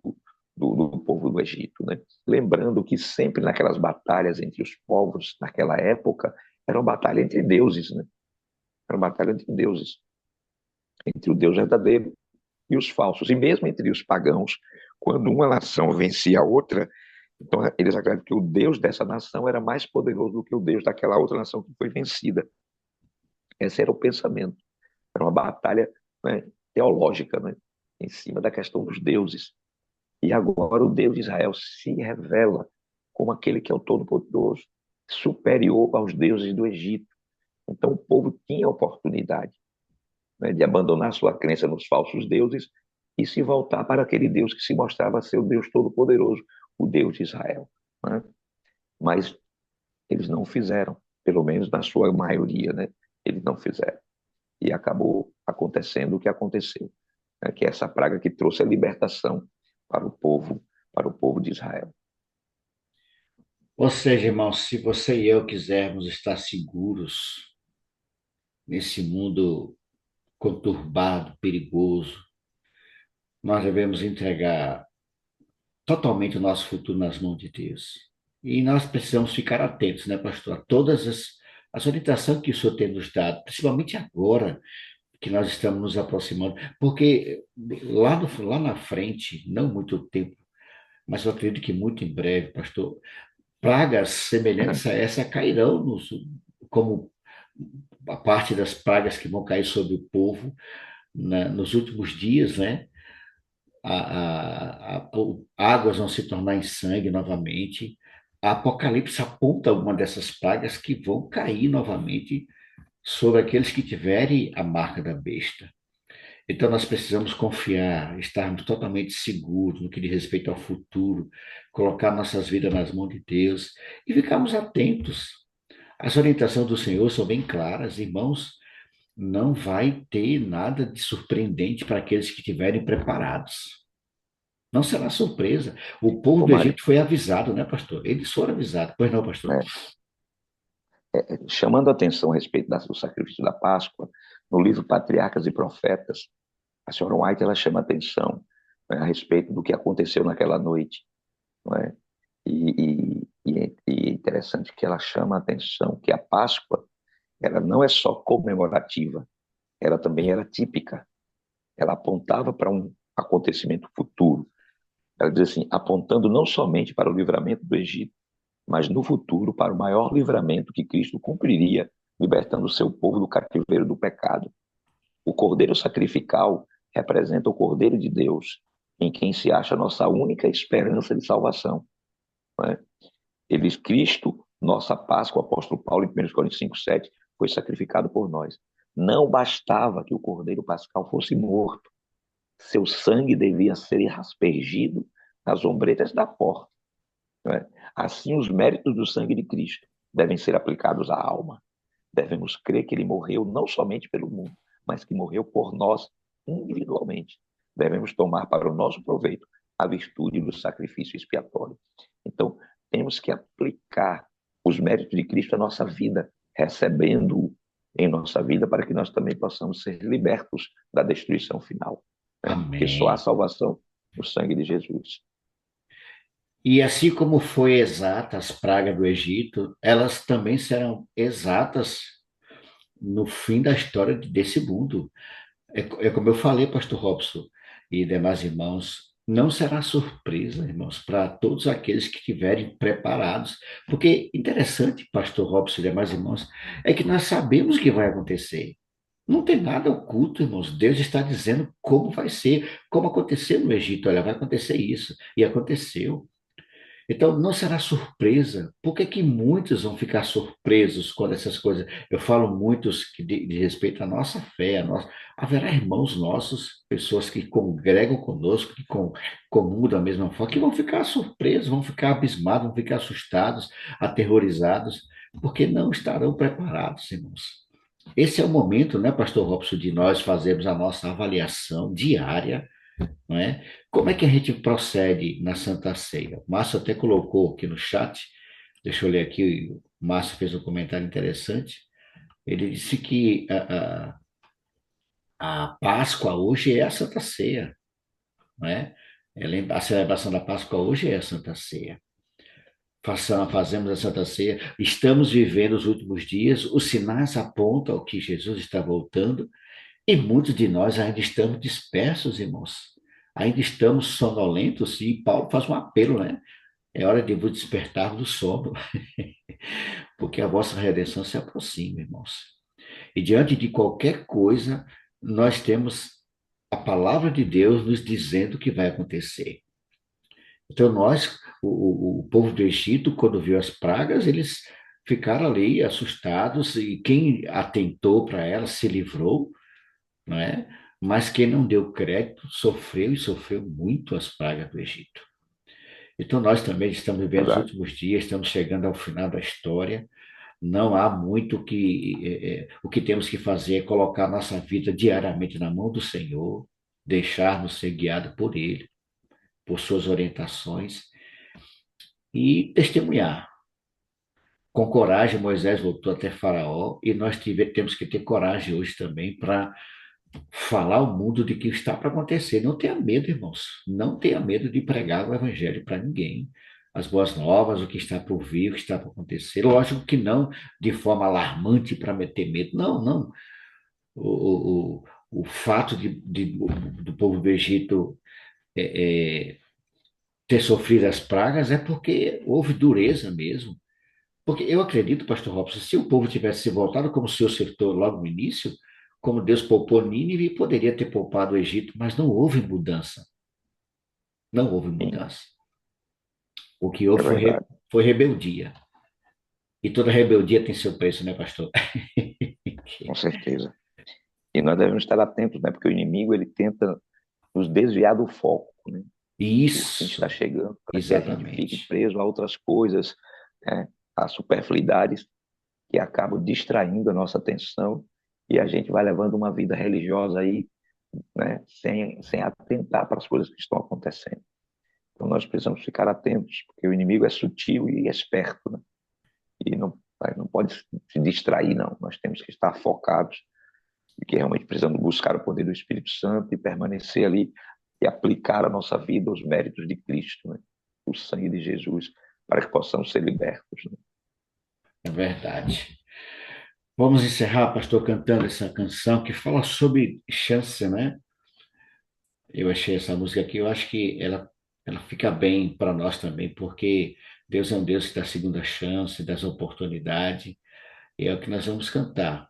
povo do Egito, né? Lembrando que sempre naquelas batalhas entre os povos, naquela época, era uma batalha entre deuses, né? Era uma batalha entre deuses, entre o Deus verdadeiro e os falsos. E mesmo entre os pagãos, quando uma nação vencia a outra, então eles acreditam que o Deus dessa nação era mais poderoso do que o Deus daquela outra nação que foi vencida. Esse era o pensamento. Era uma batalha, né, teológica, né, em cima da questão dos deuses. E agora o Deus de Israel se revela como aquele que é o Todo-Poderoso, superior aos deuses do Egito. Então o povo tinha a oportunidade, né, de abandonar sua crença nos falsos deuses e se voltar para aquele Deus que se mostrava ser o Deus Todo-Poderoso, o Deus de Israel, né? Mas eles não fizeram, pelo menos na sua maioria, né? Eles não fizeram. E acabou acontecendo o que aconteceu, né? Que é essa praga que trouxe a libertação para o povo de Israel. ou seja, irmão, se você e eu quisermos estar seguros nesse mundo conturbado, perigoso, nós devemos entregar totalmente o nosso futuro nas mãos de Deus. E nós precisamos ficar atentos, né, pastor, a todas as orientações que o senhor tem nos dado, principalmente agora que nós estamos nos aproximando, porque lá na frente, não muito tempo, mas eu acredito que muito em breve, pastor, pragas semelhantes a essa cairão como a parte das pragas que vão cair sobre o povo nos últimos dias, né? Águas vão se tornar em sangue novamente. A Apocalipse aponta uma dessas pragas que vão cair novamente sobre aqueles que tiverem a marca da besta. Então, nós precisamos confiar, estarmos totalmente seguros no que diz respeito ao futuro, colocar nossas vidas nas mãos de Deus e ficarmos atentos. As orientações do Senhor são bem claras, irmãos. Não vai ter nada de surpreendente para aqueles que estiverem preparados. Não será surpresa. O povo Ô, do Mário, Egito foi avisado, né, pastor? Eles foram avisados. Pois não, pastor? né, chamando a atenção a respeito do sacrifício da Páscoa, no livro Patriarcas e Profetas, a senhora White ela chama atenção, né, a respeito do que aconteceu naquela noite, não é? E é interessante que ela chama a atenção que a Páscoa, ela não é só comemorativa, ela também era típica. Ela apontava para um acontecimento futuro. Ela diz assim, apontando não somente para o livramento do Egito, mas no futuro para o maior livramento que Cristo cumpriria, libertando o seu povo do cativeiro do pecado. O cordeiro sacrificial representa o Cordeiro de Deus, em quem se acha a nossa única esperança de salvação. Não é? Ele diz, Cristo, nossa Páscoa, o apóstolo Paulo, em 1 Coríntios 5:7, foi sacrificado por nós. Não bastava que o cordeiro pascal fosse morto, seu sangue devia ser aspergido nas ombreiras da porta. Não é? Assim, os méritos do sangue de Cristo devem ser aplicados à alma. Devemos crer que ele morreu não somente pelo mundo, mas que morreu por nós individualmente. Devemos tomar para o nosso proveito a virtude do sacrifício expiatório. Então, temos que aplicar os méritos de Cristo à nossa vida, recebendo-o em nossa vida, para que nós também possamos ser libertos da destruição final. Né? Porque só há Amém. salvação no sangue de Jesus. E assim como foi exata as pragas do Egito, elas também serão exatas no fim da história desse mundo. É como eu falei, pastor Robson e demais irmãos, não será surpresa, irmãos, para todos aqueles que estiverem preparados. Porque interessante, pastor Robson e demais irmãos, é que nós sabemos que vai acontecer. Não tem nada oculto, irmãos. Deus está dizendo como vai ser, como aconteceu no Egito. Olha, vai acontecer isso. E aconteceu. Então, não será surpresa. Por que que muitos vão ficar surpresos quando essas coisas... Eu falo muitos que de respeito à nossa fé, haverá irmãos nossos, pessoas que congregam conosco, que comungam da mesma forma, que vão ficar surpresos, vão ficar abismados, vão ficar assustados, aterrorizados, porque não estarão preparados, irmãos. Esse é o momento, né, pastor Robson, de nós fazermos a nossa avaliação diária, não é? Como é que a gente procede na Santa Ceia? O Márcio até colocou aqui no chat, deixa eu ler aqui, o Márcio fez um comentário interessante. Ele disse que a Páscoa hoje é a Santa Ceia, não é? A celebração da Páscoa hoje é a Santa Ceia. Fazemos a Santa Ceia, estamos vivendo os últimos dias, os sinais apontam que Jesus está voltando, e muitos de nós ainda estamos dispersos, irmãos. Ainda estamos sonolentos, e Paulo faz um apelo, né? É hora de vos despertar do sono, porque a vossa redenção se aproxima, irmãos. E diante de qualquer coisa, nós temos a palavra de Deus nos dizendo o que vai acontecer. Então, o povo do Egito, quando viu as pragas, eles ficaram ali assustados, e quem atentou para elas se livrou, não é? Mas quem não deu crédito sofreu e sofreu muito as pragas do Egito. Então nós também estamos vivendo os Verdade. últimos dias, estamos chegando ao final da história. Não há muito o que temos que fazer é colocar nossa vida diariamente na mão do Senhor, deixar-nos ser guiado por Ele, por suas orientações e testemunhar. Com coragem, Moisés voltou até Faraó e nós temos que ter coragem hoje também para falar ao mundo de que está para acontecer. Não tenha medo, irmãos. Não tenha medo de pregar o evangelho para ninguém. As boas novas, o que está por vir, o que está por acontecer. Lógico que não de forma alarmante para meter medo. Não, não. O fato do povo do Egito ter sofrido as pragas é porque houve dureza mesmo. Porque eu acredito, pastor Robson, se o povo tivesse se voltado como o senhor citou logo no início, como Deus poupou Nínive, poderia ter poupado o Egito, mas não houve mudança. Não houve Sim, mudança. O que é houve verdade, foi rebeldia. E toda rebeldia tem seu preço, né, pastor? com certeza. E nós devemos estar atentos, né? Porque o inimigo, ele tenta nos desviar do foco, né? O fim está Isso, chegando para que a gente fique exatamente. preso a outras coisas, né? A superfluidades que acabam distraindo a nossa atenção e a gente vai levando uma vida religiosa aí, né? Sem atentar para as coisas que estão acontecendo. Então nós precisamos ficar atentos, porque o inimigo é sutil e esperto, né? E não pode se distrair, não. Nós temos que estar focados e que realmente precisamos buscar o poder do Espírito Santo e permanecer ali e aplicar a nossa vida aos méritos de Cristo, né? O sangue de Jesus para que possamos ser libertos, né? É verdade. Vamos encerrar, pastor, cantando essa canção que fala sobre chance, né? Eu achei essa música aqui, eu acho que ela fica bem para nós também, porque Deus é um Deus que dá segunda chance, dá oportunidade, e é o que nós vamos cantar.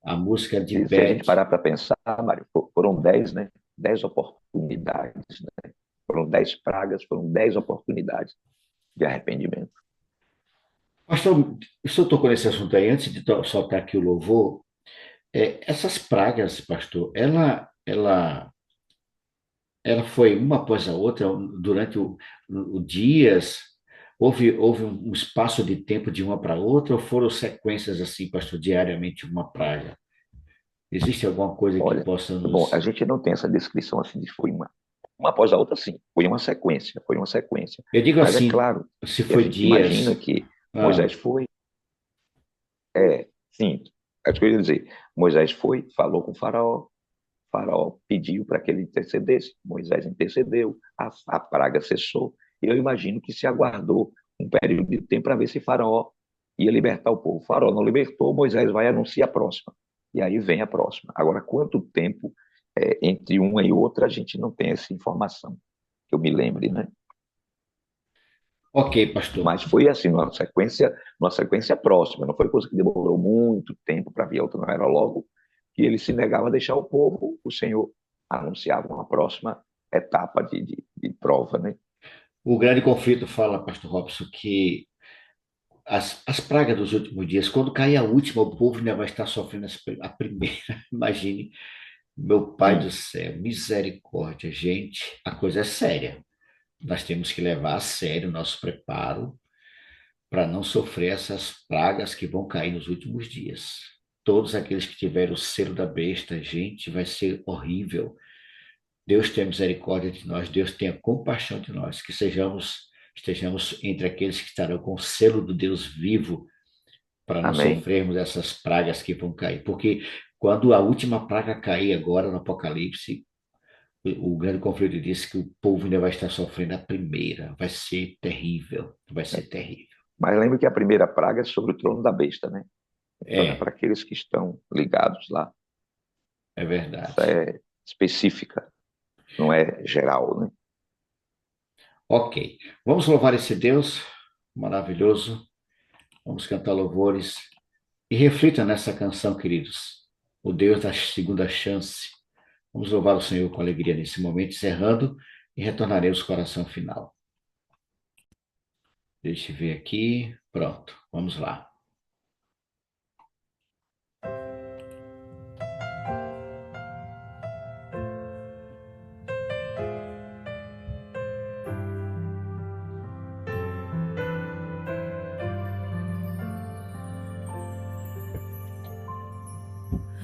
A música de E se a gente Beth. parar para pensar, Mário, foram 10, né? 10 oportunidades, né? Foram 10 pragas, foram 10 oportunidades de arrependimento. Pastor, o senhor tocou nesse assunto aí, antes de soltar aqui o louvor, essas pragas, pastor, ela foi uma após a outra durante o dias, houve um espaço de tempo de uma para outra, ou foram sequências assim, pastor, diariamente uma praga? Existe alguma coisa que Olha, possa bom, a nos... gente não tem essa descrição assim de foi uma após a outra, sim. Foi uma sequência. Eu digo Mas é assim, claro se que a foi gente imagina dias... que Ah, Moisés foi, sim, é isso que eu ia dizer. Moisés foi, falou com o Faraó pediu para que ele intercedesse, Moisés intercedeu, a praga cessou. E eu imagino que se aguardou um período de tempo para ver se Faraó ia libertar o povo. Faraó não libertou, Moisés vai anunciar a próxima. E aí vem a próxima. Agora, quanto tempo entre uma e outra, a gente não tem essa informação, que eu me lembre, né? ok, pastor. Mas foi assim, numa sequência próxima, não foi coisa que demorou muito tempo para vir outra, não era logo que ele se negava a deixar o povo, o Senhor anunciava uma próxima etapa de prova, né? O grande conflito fala, pastor Robson, que as pragas dos últimos dias, quando cair a última, o povo ainda vai estar sofrendo a primeira. Imagine, meu pai do Sim, céu, misericórdia, gente, a coisa é séria. Nós temos que levar a sério o nosso preparo para não sofrer essas pragas que vão cair nos últimos dias. Todos aqueles que tiveram o selo da besta, gente, vai ser horrível. Deus tenha misericórdia de nós, Deus tenha compaixão de nós, que estejamos entre aqueles que estarão com o selo do Deus vivo para não amém. sofrermos essas pragas que vão cair. Porque quando a última praga cair agora no Apocalipse, o grande conflito disse que o povo ainda vai estar sofrendo a primeira. Vai ser terrível, vai ser terrível. Mas lembra que a primeira praga é sobre o trono da besta, né? Então é É, para aqueles que estão ligados lá. é Essa verdade. é específica, não é geral, né? Ok, vamos louvar esse Deus maravilhoso. Vamos cantar louvores e reflita nessa canção, queridos. O Deus da segunda chance. Vamos louvar o Senhor com alegria nesse momento, encerrando e retornaremos com a oração final. Deixa eu ver aqui. Pronto, vamos lá.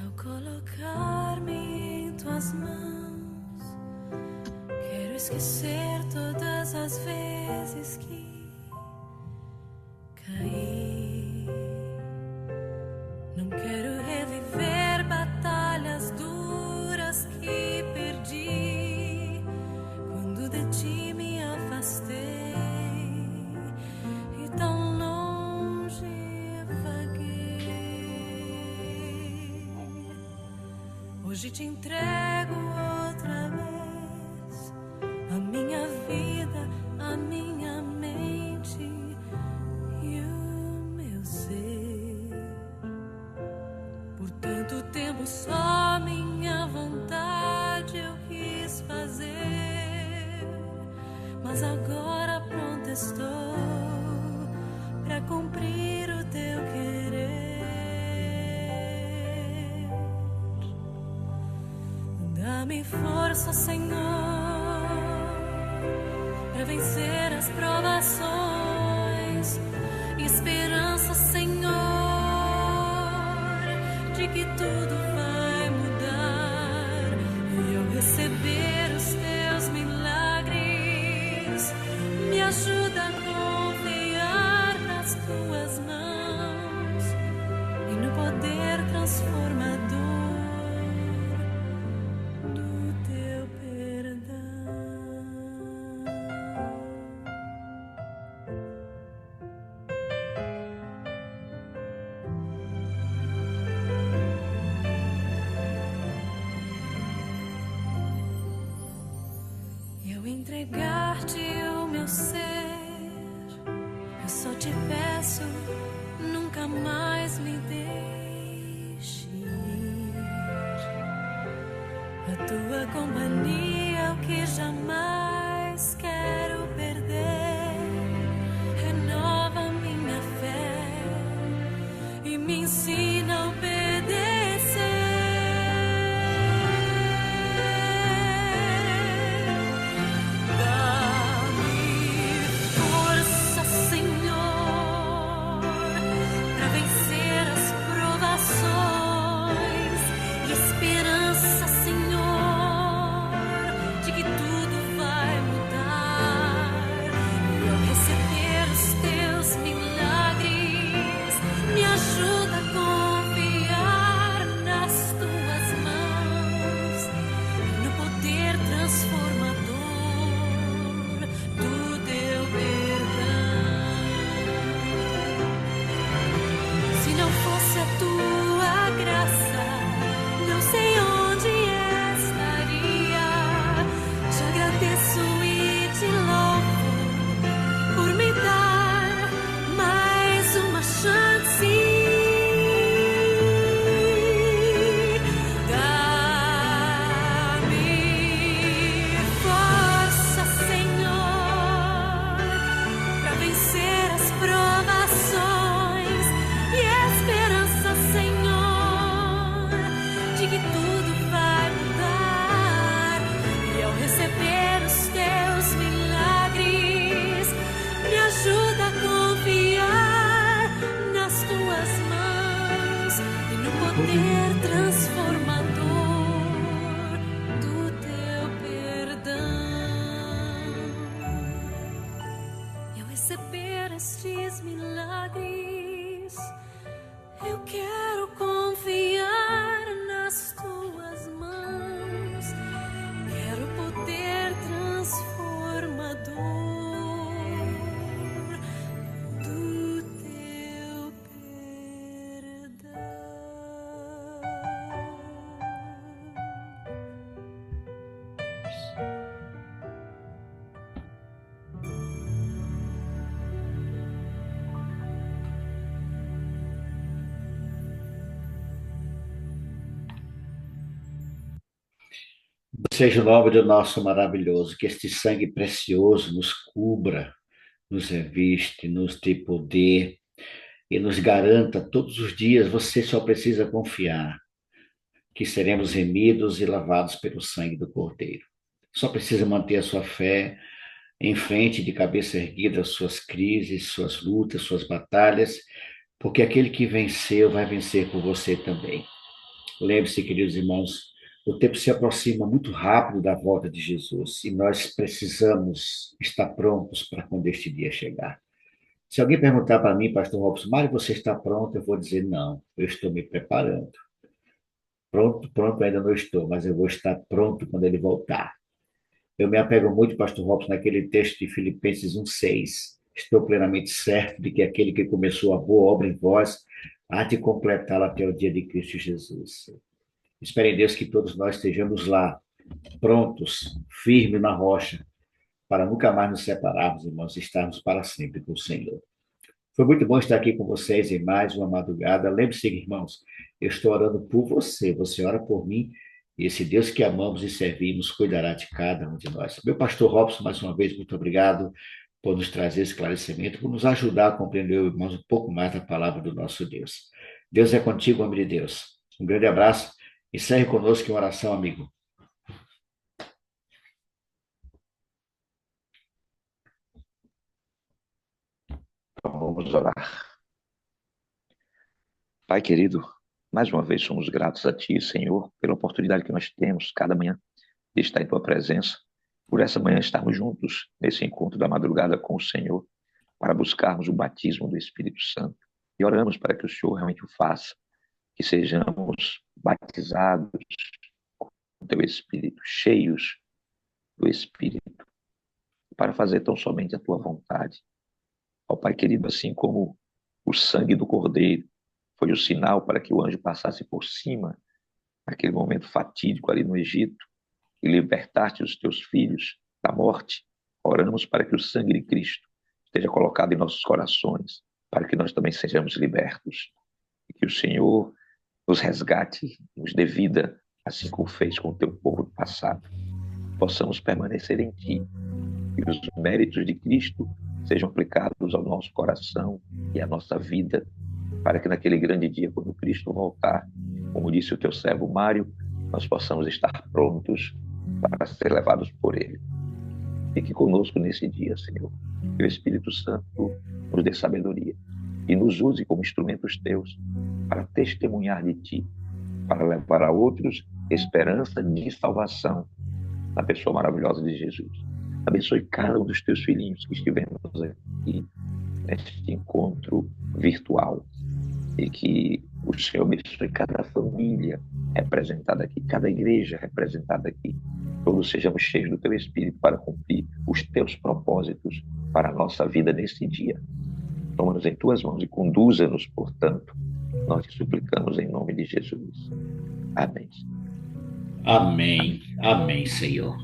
Ao colocar-me em tuas mãos, quero esquecer todas as vezes que caí. Não quero reviver batalhas duras que perdi quando de ti me afastei e tão longe vaguei. Hoje te entrego outra vez a minha vida, a minha mente e o meu ser. Por tanto tempo só minha vontade eu quis fazer, mas agora pronto estou para cumprir o teu querer. Dá-me força, Senhor, para vencer as provações, esperança, Senhor, de que tudo vai mudar e ao receber os teus milagres, me ajuda a confiar nas tuas mãos e no poder transformador do teu perdão. eu entregar-te o meu ser, eu só te peço, nunca mais me deixe ir. A tua companhia é o que jamais quero perder. Renova minha fé e me ensina a obedecer. Dá-me força, Senhor, para vencer as provações, e esperança, Senhor, de que tudo vai mudar. E ao receber os teus milagres, me ajuda a confiar nas tuas mãos e no poder transformador do teu perdão. Se não fosse a tua graça, não sei onde estaria. Te agradeço e te louvo por me dar mais uma chance. Dá-me força, Senhor, para vencer as provações, e esperança, Senhor, de que tudo vai mudar. E ao receber os teus milagres, me ajuda a confiar nas tuas mãos e no poder transformador do teu perdão. E ao receber estes milagres, eu quero confiar nas tuas mãos. Quero poder transformador do teu perdão. Seja o nome do nosso maravilhoso, que este sangue precioso nos cubra, nos reviste, nos dê poder e nos garanta todos os dias. Você só precisa confiar que seremos remidos e lavados pelo sangue do Cordeiro. Só precisa manter a sua fé em frente, de cabeça erguida, às suas crises, suas lutas, suas batalhas, porque aquele que venceu vai vencer por você também. Lembre-se, queridos irmãos, o tempo se aproxima muito rápido da volta de Jesus e nós precisamos estar prontos para quando este dia chegar. Se alguém perguntar para mim, pastor Robson, Mário, você está pronto? Eu vou dizer, não, eu estou me preparando. Pronto ainda não estou, mas eu vou estar pronto quando ele voltar. Eu me apego muito, pastor Robson, naquele texto de Filipenses 1:6. Estou plenamente certo de que aquele que começou a boa obra em vós há de completá-la até o dia de Cristo Jesus. Espero em Deus que todos nós estejamos lá, prontos, firmes na rocha, para nunca mais nos separarmos, irmãos, e estarmos para sempre com o Senhor. Foi muito bom estar aqui com vocês em mais uma madrugada. Lembre-se, irmãos, eu estou orando por você, você ora por mim, e esse Deus que amamos e servimos cuidará de cada um de nós. Meu pastor Robson, mais uma vez, muito obrigado por nos trazer esclarecimento, por nos ajudar a compreender, irmãos, um pouco mais da palavra do nosso Deus. Deus é contigo, homem de Deus. Um grande abraço. Encerre conosco em oração, amigo. Vamos orar. Pai querido, mais uma vez somos gratos a Ti, Senhor, pela oportunidade que nós temos cada manhã de estar em Tua presença, por essa manhã estarmos juntos nesse encontro da madrugada com o Senhor, para buscarmos o batismo do Espírito Santo. E oramos para que o Senhor realmente o faça, que sejamos batizados com o Teu Espírito, cheios do Espírito, para fazer tão somente a Tua vontade. Ó Pai querido, assim como o sangue do Cordeiro foi o sinal para que o anjo passasse por cima, naquele momento fatídico ali no Egito, e libertaste os Teus filhos da morte, oramos para que o sangue de Cristo esteja colocado em nossos corações, para que nós também sejamos libertos, e que o Senhor nos resgate, nos dê vida, assim como fez com o teu povo no passado. Possamos permanecer em ti, e os méritos de Cristo sejam aplicados ao nosso coração e à nossa vida, para que naquele grande dia, quando Cristo voltar, como disse o teu servo Mário, nós possamos estar prontos para ser levados por ele. Fique conosco nesse dia, Senhor. Que o Espírito Santo nos dê sabedoria e nos use como instrumentos teus para testemunhar de ti, para levar a outros esperança de salvação na pessoa maravilhosa de Jesus. Abençoe cada um dos teus filhinhos que estivemos aqui neste encontro virtual, e que o Senhor abençoe cada família representada aqui, cada igreja representada aqui. Todos sejamos cheios do teu Espírito para cumprir os teus propósitos para a nossa vida nesse dia. Toma-nos em tuas mãos e conduza-nos, portanto. Nós te suplicamos em nome de Jesus. Amém. Amém. Amém, Senhor.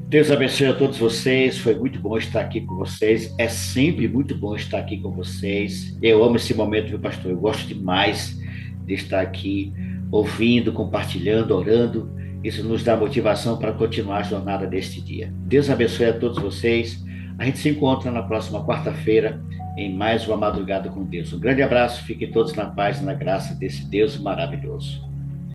Deus abençoe a todos vocês. Foi muito bom estar aqui com vocês. É sempre muito bom estar aqui com vocês. Eu amo esse momento, meu pastor. Eu gosto demais de estar aqui ouvindo, compartilhando, orando. Isso nos dá motivação para continuar a jornada deste dia. Deus abençoe a todos vocês. A gente se encontra na próxima quarta-feira em mais uma Madrugada com Deus. Um grande abraço. Fiquem todos na paz e na graça desse Deus maravilhoso.